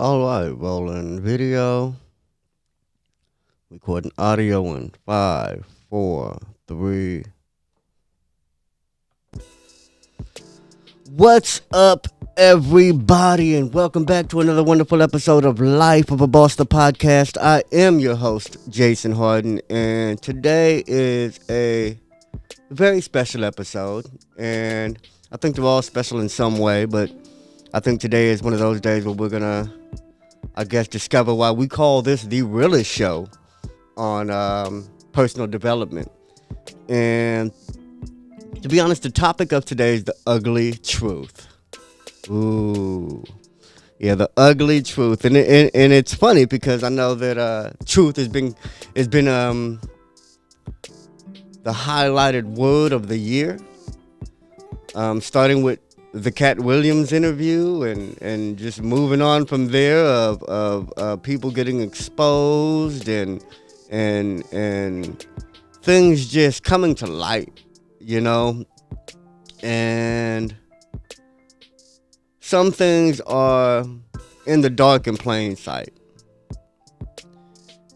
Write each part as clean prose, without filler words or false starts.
All right, rolling video, recording audio in five, four, three. What's up, everybody, and welcome back to another wonderful episode of Life of a Boss, the podcast. I am your host, Jason Harden, and today is a very special episode, and I think they're all special in some way, but I think today is one of those days where we're gonna, I guess, discover why we call this the realest show on personal development. And to be honest, the topic of today is the ugly truth. Ooh, yeah, the ugly truth, and it's funny because I know that truth has been the highlighted word of the year. Starting with the Cat Williams interview and just moving on from there of people getting exposed and things just coming to light, and some things are in the dark in plain sight.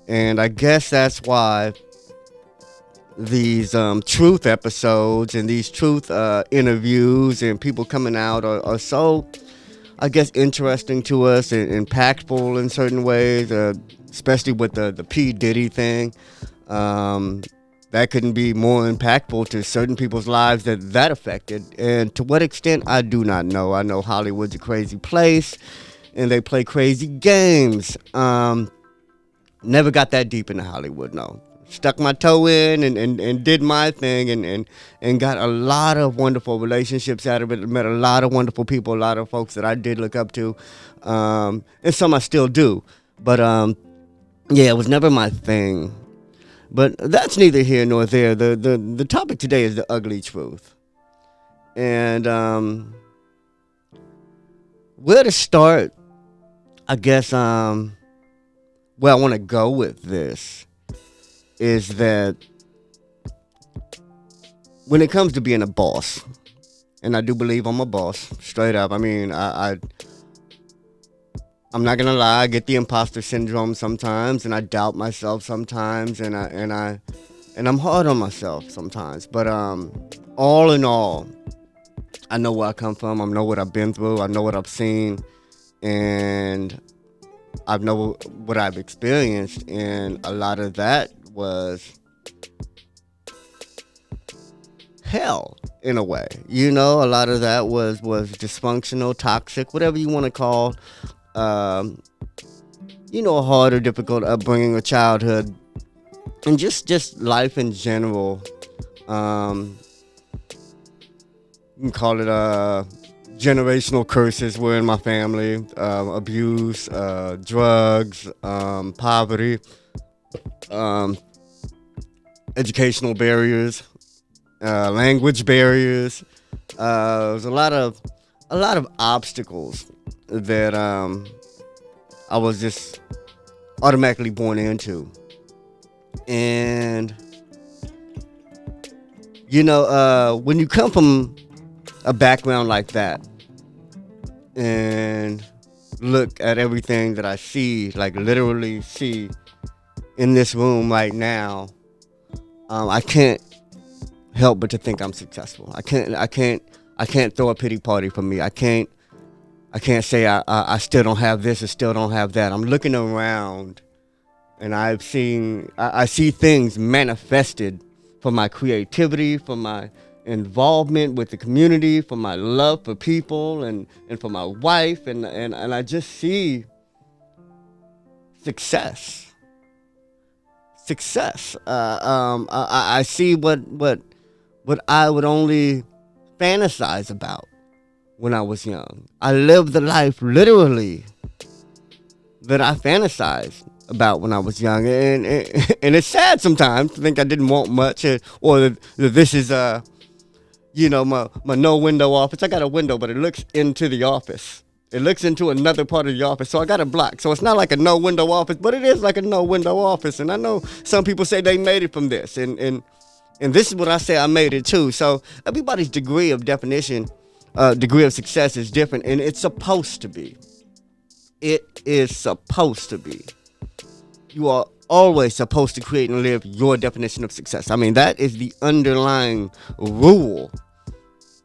And I guess that's why these truth episodes and these truth interviews and people coming out are so, I guess, interesting to us and impactful in certain ways, especially with the P. Diddy thing. That couldn't be more impactful to certain people's lives that affected. And to what extent, I do not know. I know Hollywood's a crazy place and they play crazy games. Never got that deep into Hollywood, no. Stuck my toe in and did my thing and got a lot of wonderful relationships out of it. Met a lot of wonderful people, a lot of folks that I did look up to, and some I still do. But yeah, it was never my thing. But that's neither here nor there. The topic today is the ugly truth, and where to start? I guess where I want to go with this is that when it comes to being a boss, and I do believe I'm a boss, straight up. I mean, I'm not gonna lie, I get the imposter syndrome sometimes, and I doubt myself sometimes, and I'm hard on myself sometimes. But all in all, I know where I come from. I know what I've been through. I know what I've seen, and I know what I've experienced, and a lot of that was hell in a way. A lot of that was dysfunctional, toxic, whatever you want to call, a hard or difficult upbringing or childhood, and just life in general. You can call it generational curses were in my family, abuse, drugs, poverty, educational barriers, language barriers. There's a lot of obstacles that I was just automatically born into, and when you come from a background like that and look at everything that I see, like literally see in this room right now, I can't help but to think I'm successful. I can't throw a pity party for me. I can't say I still don't have this or still don't have that. I'm looking around and I see things manifested for my creativity, for my involvement with the community, for my love for people and for my wife, and I just see success. I see what I would only fantasize about when I was young. I lived the life literally that I fantasized about when I was young, and it's sad sometimes to think I didn't want much, or that this is my no window office. I got a window, but it looks into the office. It looks into another part of the office, so I got a block. So it's not like a no window office, but it is like a no window office. And I know some people say they made it from this, and this is what I say I made it too. So everybody's degree of definition, degree of success is different, and it's supposed to be. it is supposed to be. You are always supposed to create and live your definition of success. I mean, that is the underlying rule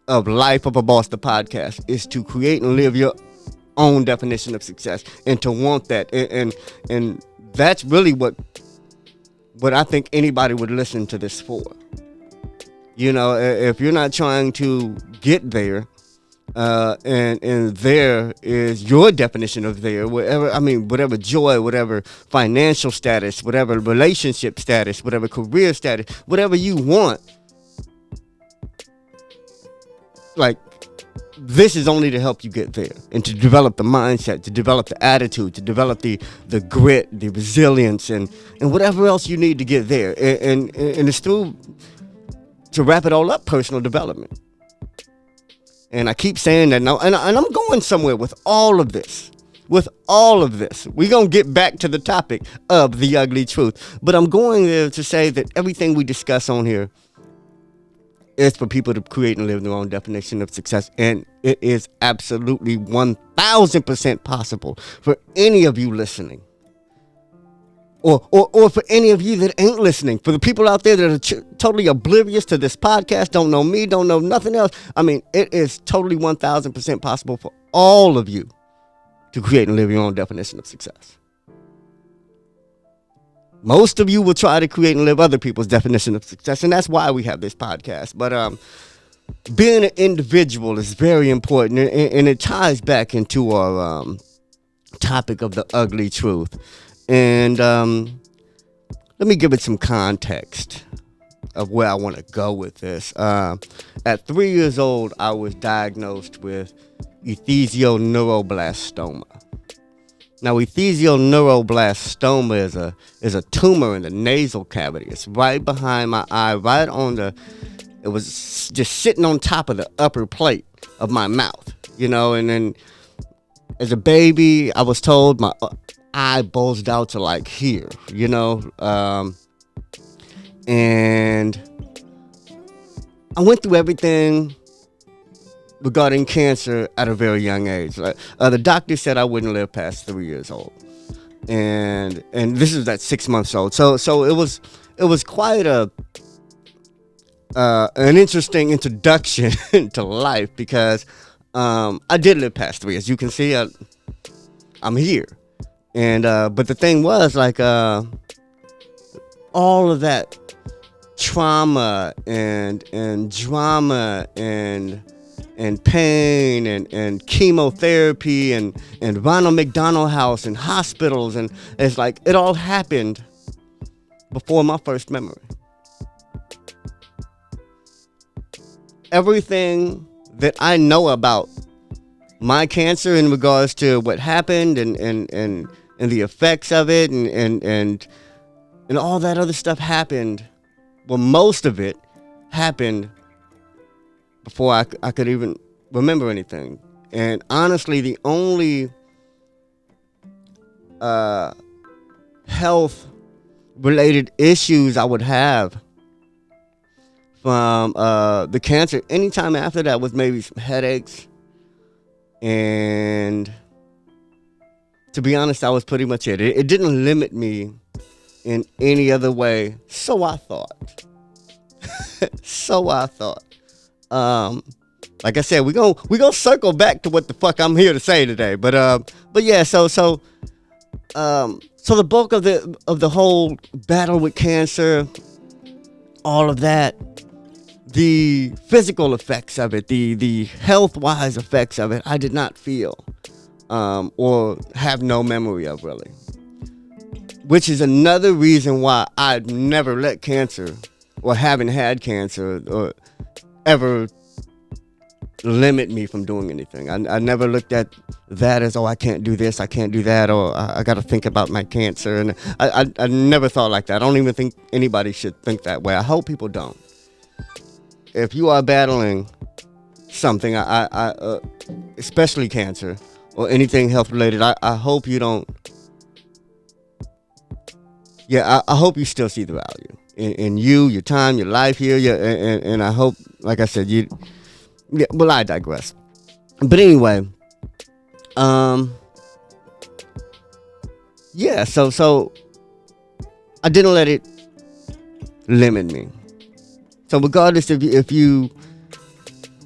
of Life of a Boss, the podcast, is to create and live your own definition of success, and to want that. And that's really what I think anybody would listen to this for. You know, if you're not trying to get there, and there is your definition of there, whatever joy, whatever financial status, whatever relationship status, whatever career status, whatever you want, like, this is only to help you get there and to develop the mindset, to develop the attitude, to develop the grit, the resilience, and whatever else you need to get there. And it's through, to wrap it all up, personal development. And I keep saying that now, and I'm going somewhere with all of this. With all of this, we're going to get back to the topic of the ugly truth. But I'm going there to say that everything we discuss on here is for people to create and live their own definition of success. And it is absolutely 1,000% possible for any of you listening. Or for any of you that ain't listening. For the people out there that are totally oblivious to this podcast, don't know me, don't know nothing else. I mean, it is totally 1,000% possible for all of you to create and live your own definition of success. Most of you will try to create and live other people's definition of success, and that's why we have this podcast. But being an individual is very important, and it ties back into our topic of the ugly truth. And let me give it some context of where I want to go with this. At 3 years old, I was diagnosed with esthesioneuroblastoma. Now, esthesioneuroblastoma is a tumor in the nasal cavity. It's right behind my eye, right on it was just sitting on top of the upper plate of my mouth, you know. And then as a baby, I was told my eye bulged out to like here, you know. And I went through everything regarding cancer at a very young age. The doctor said I wouldn't live past 3 years old, and this is at 6 months old. So it was quite an interesting introduction to life, because I did live past 3. As you can see, I'm here, and but the thing was, like, all of that trauma and drama and pain and chemotherapy and Ronald McDonald House and hospitals, and it's like it all happened before my first memory. Everything that I know about my cancer in regards to what happened and the effects of it and all that other stuff happened. Well, most of it happened before I could even remember anything. And honestly, the only health-related issues I would have from the cancer anytime after that was maybe some headaches. And to be honest, that was pretty much it. It didn't limit me in any other way. So I thought. Like I said, we gonna circle back to what the fuck I'm here to say today. But yeah, so the bulk of the whole battle with cancer, all of that, the physical effects of it, the health-wise effects of it, I did not feel or have no memory of, really. Which is another reason why I'd never let cancer, or haven't had cancer, or ever limit me from doing anything. I never looked at that as, oh, I can't do this, I can't do that, or I got to think about my cancer. And I never thought like that. I don't even think anybody should think that way. I hope people don't. If you are battling something, I especially cancer or anything health related, I hope you don't. Yeah, I hope you still see the value in you, your time, your life here. Yeah, and I hope, like I said, you. Yeah, well, I digress. But anyway, yeah, so I didn't let it limit me. So regardless if you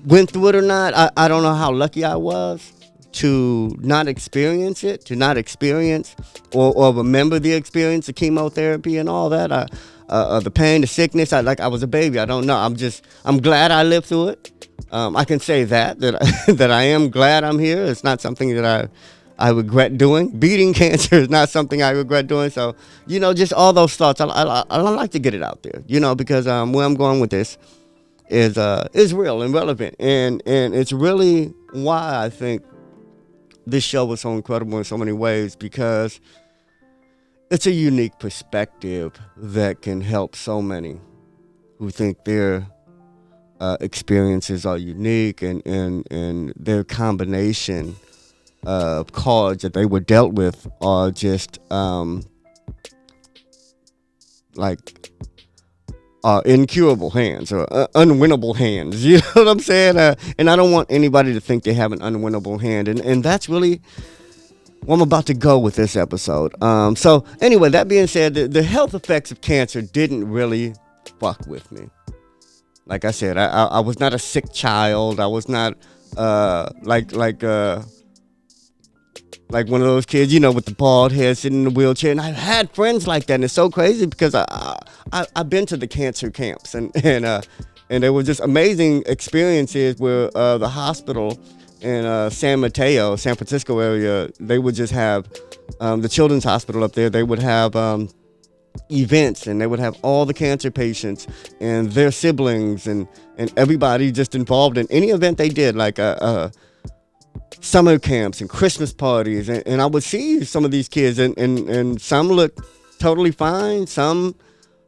went through it or not, I don't know how lucky I was to not experience it, to not experience or remember the experience of chemotherapy and all that. The pain, the sickness. I was a baby. I don't know. I'm glad I lived through it. I can say that I am glad I'm here. It's not something that I regret doing. Beating cancer is not something I regret doing. So, just all those thoughts. I like to get it out there, because where I'm going with this is real and relevant, and it's really why I think this show was so incredible in so many ways, because it's a unique perspective that can help so many who think their experiences are unique, and their combination of cards that they were dealt with are just like incurable hands or unwinnable hands. You know what I'm saying? And I don't want anybody to think they have an unwinnable hand. And that's really where I'm about to go with this episode. So anyway, that being said, the health effects of cancer didn't really fuck with me. Like I said, I was not a sick child. I was not like one of those kids, with the bald head sitting in the wheelchair. And I've had friends like that, and it's so crazy because I've been to the cancer camps, and there were just amazing experiences where the hospital in San Mateo, San Francisco area, they would just have the children's hospital up there. They would have events, and they would have all the cancer patients and their siblings and everybody just involved in any event they did, like summer camps and Christmas parties, and I would see some of these kids, and some looked totally fine, some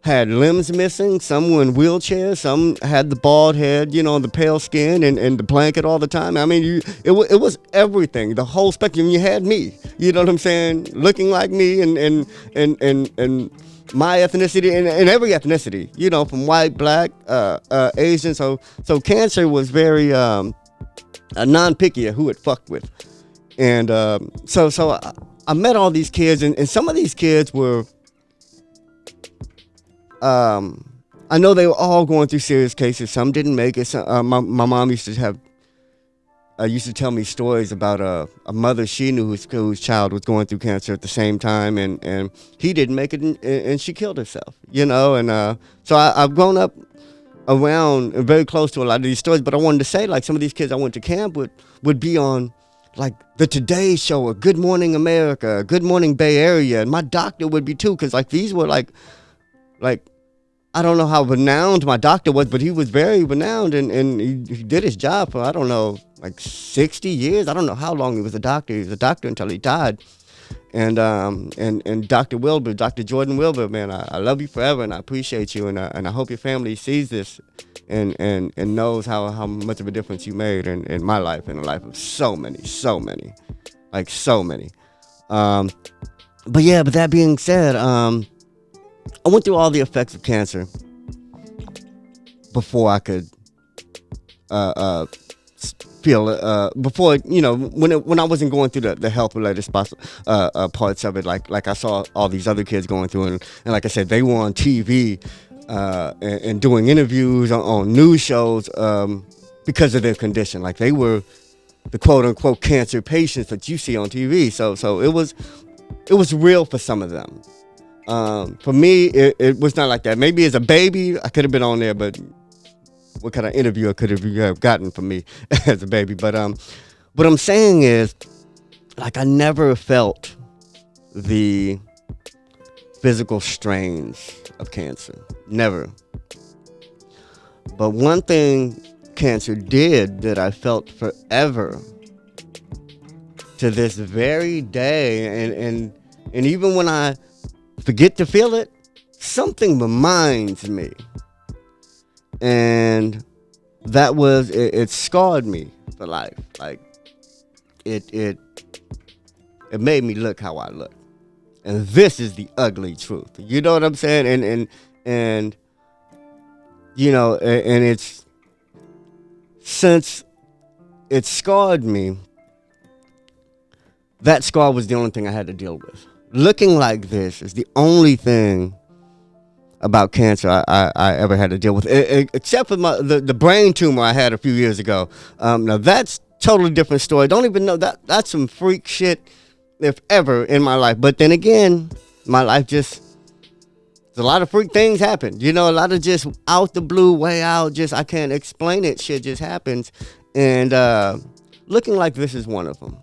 had limbs missing, some were in wheelchairs, some had the bald head, the pale skin and the blanket all the time. I mean, it was everything, the whole spectrum. You had me, you know what I'm saying, looking like me, and my ethnicity and every ethnicity, from white, black, Asian. So cancer was very non-picky at who it fucked with. And so I met all these kids, and some of these kids were, I know they were all going through serious cases. Some didn't make it. My mom used to tell me stories about a mother she knew whose child was going through cancer at the same time, and he didn't make it, and she killed herself, and so I've grown up around and very close to a lot of these stories. But I wanted to say, like, some of these kids I went to camp would be on, like, the Today Show or Good Morning America, Good Morning Bay Area, and my doctor would be too, because, like, these were like I don't know how renowned my doctor was, but he was very renowned, and he did his job for, I don't know, like 60 years. I don't know how long he was a doctor. He was a doctor until he died. And Dr. Wilbur, Dr. Jordan Wilbur, man, I love you forever, and I appreciate you, and I hope your family sees this and knows how much of a difference you made in my life and the life of so many. Like, so many. But that being said, I went through all the effects of cancer before I could feel before, when I wasn't going through the health related parts of it, like I saw all these other kids going through, and like I said, they were on TV and doing interviews on news shows because of their condition. Like, they were the quote unquote cancer patients that you see on TV. So it was real for some of them. For me, it was not like that. Maybe as a baby, I could have been on there, but what kind of interview I could have gotten from me as a baby. But what I'm saying is, like, I never felt the physical strains of cancer. Never. But one thing cancer did that I felt forever to this very day, and even when I forget to feel it, something reminds me. And that was, it scarred me for life. Like, it made me look how I look. And this is the ugly truth. You know what I'm saying? And it's, since it scarred me, that scar was the only thing I had to deal with. looking like this is the only thing about cancer I ever had to deal with, except for the brain tumor I had a few years ago. Now that's totally different story. Don't even know that's some freak shit, if ever, in my life. But then again, my life just, a lot of freak things happen. You know, a lot of just out the blue, way out, just I can't explain it. Shit just happens, and looking like this is one of them.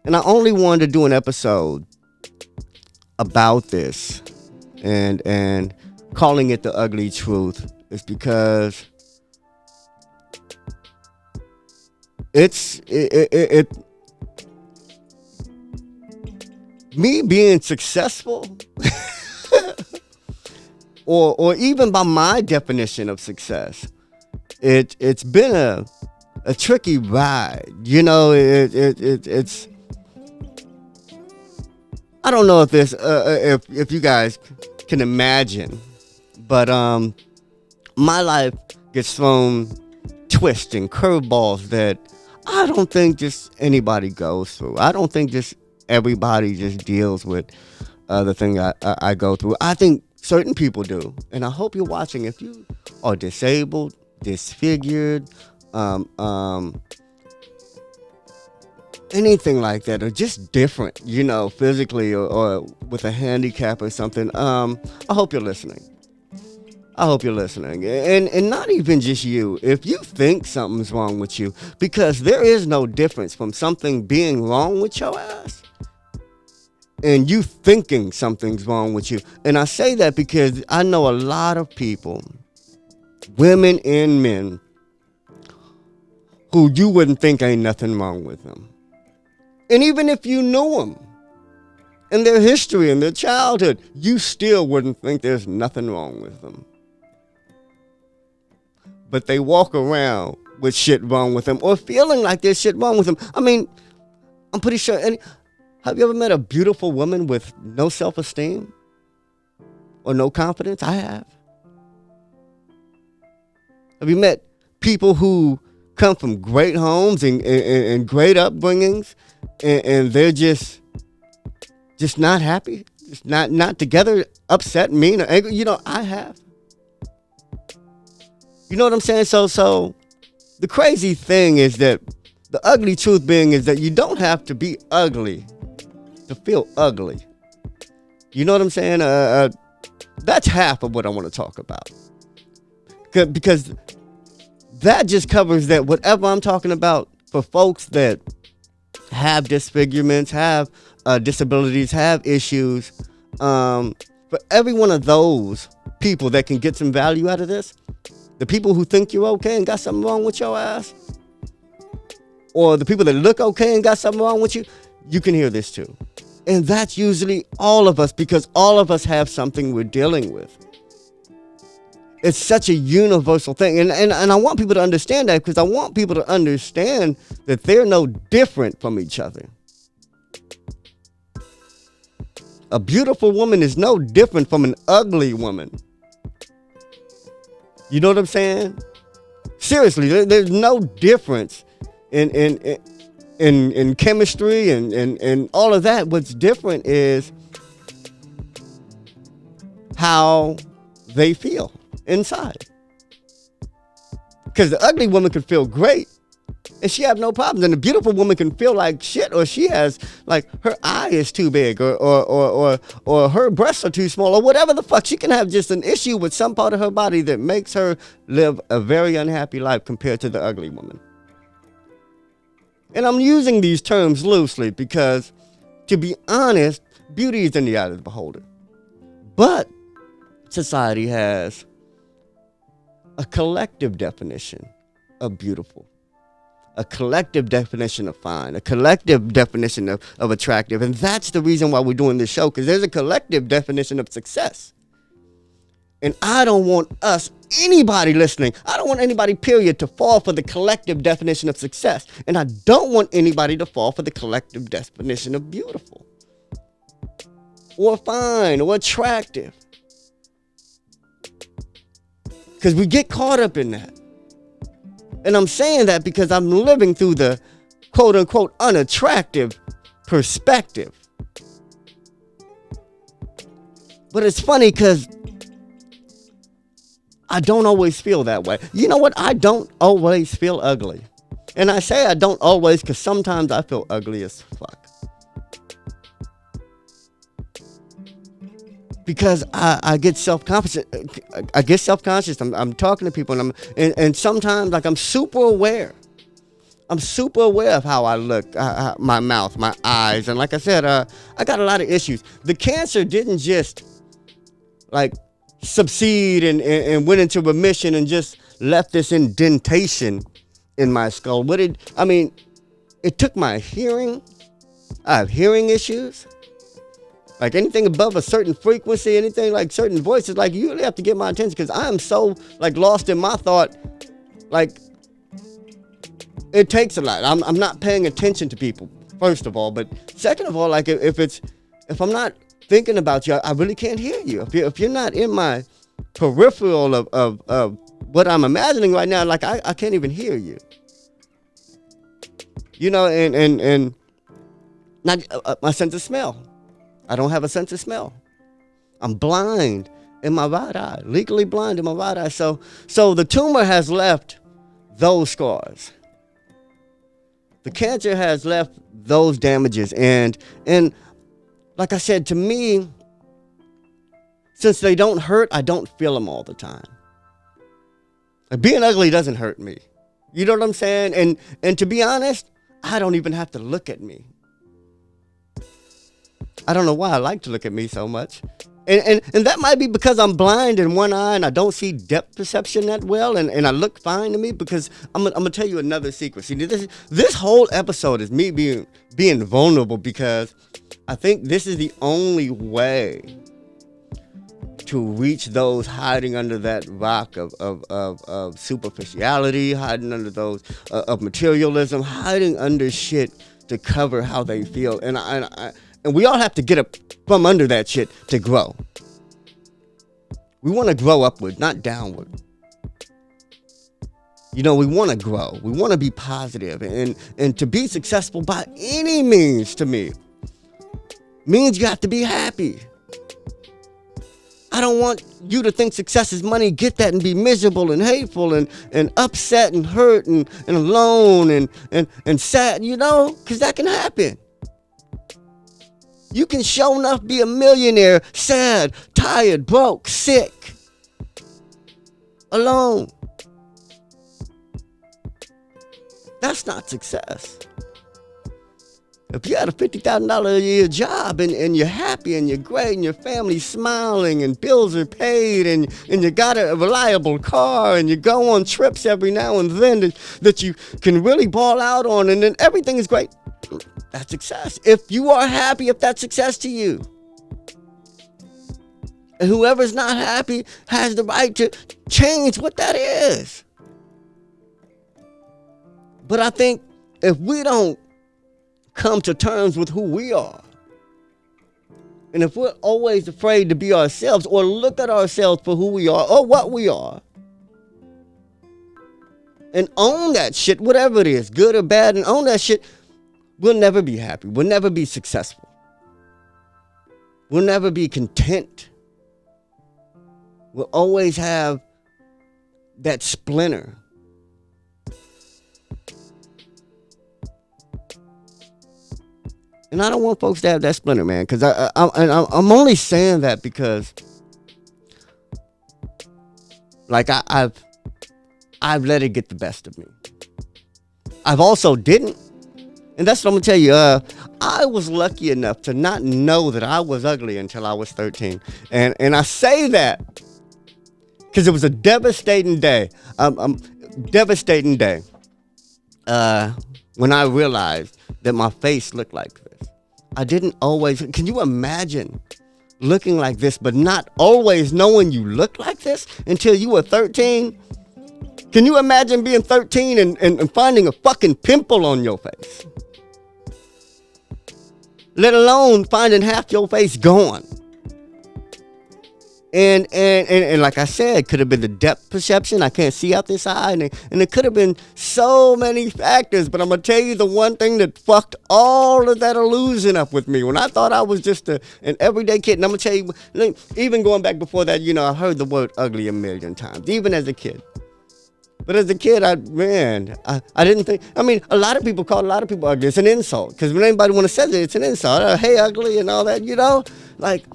And I only wanted to do an episode about this, and calling it the ugly truth, is because it me being successful, or even by my definition of success, it's been a tricky ride. You know, it's I don't know if this if you guys can imagine, but my life gets thrown twists and curveballs that I don't think just anybody goes through. I don't think just everybody just deals with the thing I go through. I think certain people do, and I hope you're watching. If you are disabled, disfigured, anything like that, or just different, you know, physically, or with a handicap or something, I hope you're listening. I hope you're listening. And not even just you. If you think something's wrong with you, because there is no difference from something being wrong with your ass and you thinking something's wrong with you. And I say that because I know a lot of people, women and men, who you wouldn't think ain't nothing wrong with them. And even if you knew them and their history and their childhood, you still wouldn't think there's nothing wrong with them. But they walk around with shit wrong with them, or feeling like there's shit wrong with them. I mean, I'm pretty sure. Have you ever met a beautiful woman with no self-esteem or no confidence? I have. Have you met people who come from great homes and great upbringings, and they're just not happy, just not together, upset, mean, or angry? You know, I have. You know what I'm saying? So the crazy thing is that the ugly truth being is that you don't have to be ugly to feel ugly. You know what I'm saying? That's half of what I want to talk about. Because that just covers that whatever I'm talking about for folks that have disfigurements, have disabilities, have issues, for every one of those people that can get some value out of this, the people who think you're okay and got something wrong with your ass, or the people that look okay and got something wrong with you, you can hear this too. And that's usually all of us, because all of us have something we're dealing with. It's such a universal thing. And I want people to understand that, because I want people to understand that they're no different from each other. A beautiful woman is no different from an ugly woman. You know what I'm saying? Seriously, there's no difference in chemistry and all of that. What's different is how they feel inside. Because the ugly woman can feel great and she have no problems, and the beautiful woman can feel like shit, or she has, like, her eye is too big, or her breasts are too small, or whatever the fuck. She can have just an issue with some part of her body that makes her live a very unhappy life compared to the ugly woman. And I'm using these terms loosely because, to be honest, beauty is in the eye of the beholder. But society has a collective definition of beautiful, a collective definition of fine, a collective definition of attractive. And that's the reason why we're doing this show, because there's a collective definition of success. And I don't want anybody listening, I don't want anybody, period, to fall for the collective definition of success. And I don't want anybody to fall for the collective definition of beautiful, or fine, or attractive. Because we get caught up in that. And I'm saying that because I'm living through the quote-unquote unattractive perspective. But it's funny because I don't always feel that way. You know what? I don't always feel ugly. And I say I don't always because sometimes I feel ugly as fuck. Because I get self-conscious. I'm talking to people and sometimes like I'm super aware. I'm super aware of how I look, my mouth, my eyes. And like I said, I got a lot of issues. The cancer didn't just like subside and went into remission and just left this indentation in my skull. It took my hearing. I have hearing issues. Like anything above a certain frequency, anything like certain voices, like you really have to get my attention because I am so like lost in my thought. Like it takes a lot. I'm not paying attention to people, first of all. But second of all, like if I'm not thinking about you, I really can't hear you. If you're not in my peripheral of what I'm imagining right now, like I can't even hear you. You know, and not my sense of smell. I don't have a sense of smell. I'm blind in my right eye, legally blind in my right eye. So the tumor has left those scars. The cancer has left those damages. And like I said, to me, since they don't hurt, I don't feel them all the time. Like being ugly doesn't hurt me. You know what I'm saying? And to be honest, I don't even have to look at me. I don't know why I like to look at me so much. And that might be because I'm blind in one eye and I don't see depth perception that well and I look fine to me because I'm gonna tell you another secret. See, this whole episode is me being vulnerable because I think this is the only way to reach those hiding under that rock of superficiality, hiding under those of materialism, hiding under shit to cover how they feel. And we all have to get up from under that shit to grow. We want to grow upward, not downward. You know, we want to grow. We want to be positive. And to be successful by any means, to me, means you have to be happy. I don't want you to think success is money, get that and be miserable and hateful and upset and hurt and alone and sad, you know, because that can happen. You can sure enough be a millionaire, sad, tired, broke, sick, alone. That's not success. If you had a $50,000 a year job and you're happy and you're great and your family's smiling and bills are paid and you got a reliable car and you go on trips every now and then that you can really ball out on and then everything is great, that's success. If you are happy, if that's success to you. And whoever's not happy has the right to change what that is. But I think if we don't come to terms with who we are, and if we're always afraid to be ourselves or look at ourselves for who we are or what we are, and own that shit, whatever it is, good or bad, and own that shit, we'll never be happy. We'll never be successful. We'll never be content. We'll always have that splinter. And I don't want folks to have that splinter, man, because I'm only saying that because, like, I've let it get the best of me. I've also didn't. And that's what I'm going to tell you. I was lucky enough to not know that I was ugly until I was 13. And I say that because it was a devastating day. Devastating day. When I realized that my face looked like this. I didn't always. Can you imagine looking like this, but not always knowing you look like this until you were 13? Can you imagine being 13 and finding a fucking pimple on your face? Let alone finding half your face gone. And like I said, it could have been the depth perception. I can't see out this eye. And it could have been so many factors. But I'm going to tell you the one thing that fucked all of that illusion up with me. When I thought I was just an everyday kid. And I'm going to tell you, even going back before that, I heard the word ugly a million times, even as a kid. But as a kid, I didn't think. I mean, a lot of people call a lot of people ugly. It's an insult. Because when anybody want to say it, it's an insult. Hey, ugly and all that, Like,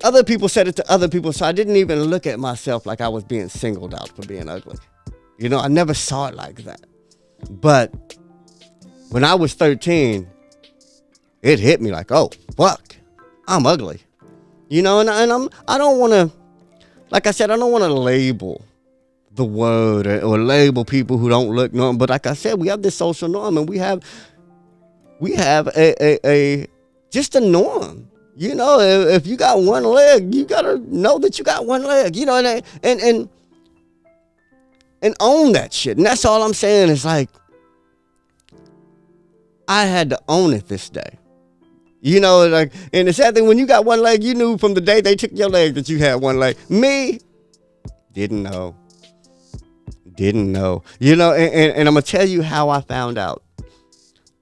other people said it to other people, so I didn't even look at myself like I was being singled out for being ugly. I never saw it like that. But when I was 13, it hit me like, oh, fuck, I'm ugly. And I don't want to, like I said, I don't want to label the word or label people who don't look normal. But like I said, we have this social norm, and we have a just a norm. If you got one leg, you gotta know that you got one leg. And own that shit. And that's all I'm saying is like, I had to own it this day. And the sad thing, when you got one leg, you knew from the day they took your leg that you had one leg. Me, didn't know. And I'm gonna tell you how I found out.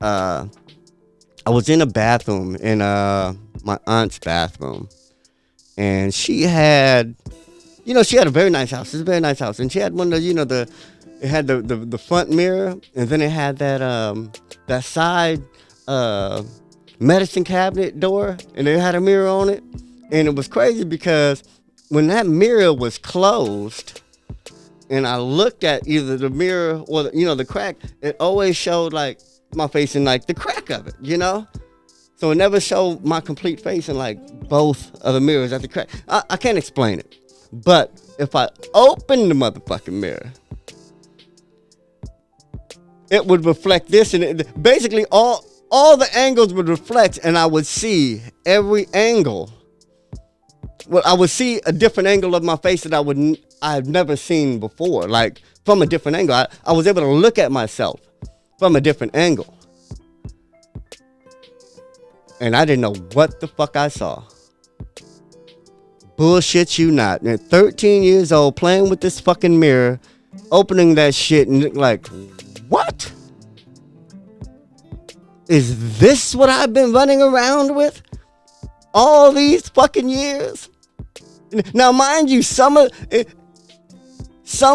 I was in a bathroom in my aunt's bathroom, and she had a very nice house. It's a very nice house, and she had one of it had the front mirror, and then it had that side medicine cabinet door, and it had a mirror on it. And it was crazy because when that mirror was closed, and I looked at either the mirror or the crack, it always showed like my face in like the crack of it, So it never showed my complete face in like both of the mirrors at the crack. I can't explain it. But if I opened the motherfucking mirror, it would reflect this, and basically all the angles would reflect, and I would see every angle. Well, I would see a different angle of my face that I've never seen before. Like from a different angle. I was able to look at myself from a different angle. And I didn't know what the fuck I saw. Bullshit you not. At 13 years old, playing with this fucking mirror, opening that shit and like, what? Is this what I've been running around with all these fucking years? Now, mind you, some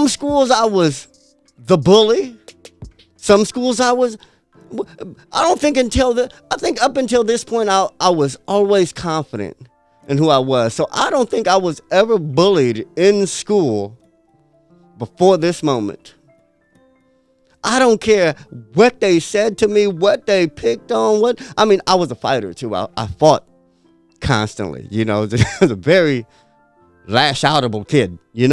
schools I was the bully. Some schools I think up until this point, I was always confident in who I was. So I don't think I was ever bullied in school before this moment. I don't care what they said to me, what they picked on, I was a fighter too. I fought constantly, I was a very lash-outable kid,